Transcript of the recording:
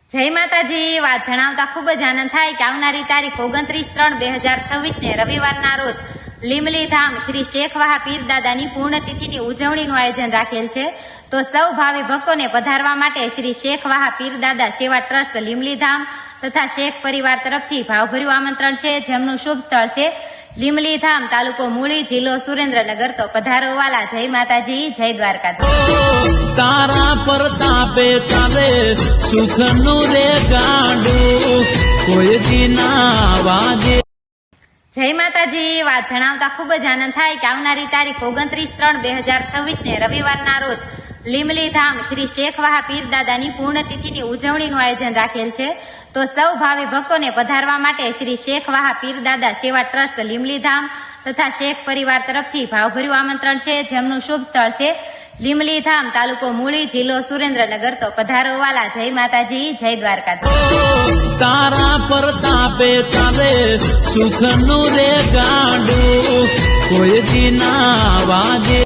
જય માતાજી। વાત જણાવતા ખૂબ જ આનંદ થાય કે આવનારી તારીખ 29/3/2026 ને રવિવારના રોજ લીમલી ધામ શ્રી શેખ વાહા પીર દાદાની પૂર્ણતિથિની ઉજવણીનું આયોજન રાખેલ છે। તો સૌ ભાવિ ભક્તોને પધારવા માટે શ્રી શેખ વાહા પીર દાદા સેવા ટ્રસ્ટ લીમલી ધામ તથા શેખ પરિવાર તરફથી ભાવભર્યું આમંત્રણ છે, જેમનું શુભ સ્થળ છે લીમલી ધામ, તાલુકો મૂળી, જિલ્લો સુરેન્દ્રનગર। તો પધારો વાલા। જય માતાજી, જય દ્વારકાધીશ। તારા પ્રતાપે ચાલે સુખનું રે ગાડું કોઈ દીના વાજે। જય માતાજી। વાત જણાવતા ખૂબ જ આનંદ થાય કે આવનારી તારીખ 29/3/2026 ને રવિવારના રોજ લીમલી ધામ શ્રી શેખ વાહા પીર દાદાની પૂર્ણતિથિની ઉજવણીનું આયોજન રાખેલ છે। તો સૌ ભાવિ ભક્તોને પધારવા માટે શ્રી શેખ વાહા પીર દાદા સેવા ટ્રસ્ટ લીમલી ધામ તથા શેખ પરિવાર તરફથી ભાવભર્યું આમંત્રણ છે, જેમનું શુભ સ્થળ છે લીમલી ધામ, તાલુકો મૂળી, જિલ્લો સુરેન્દ્રનગર। તો પધારો વાલા। જય માતાજી, જય દ્વારકાધીશ। તારા પ્રતાપે ચાલે સુખનું રે ગાડું કોઈ દીના વાજે।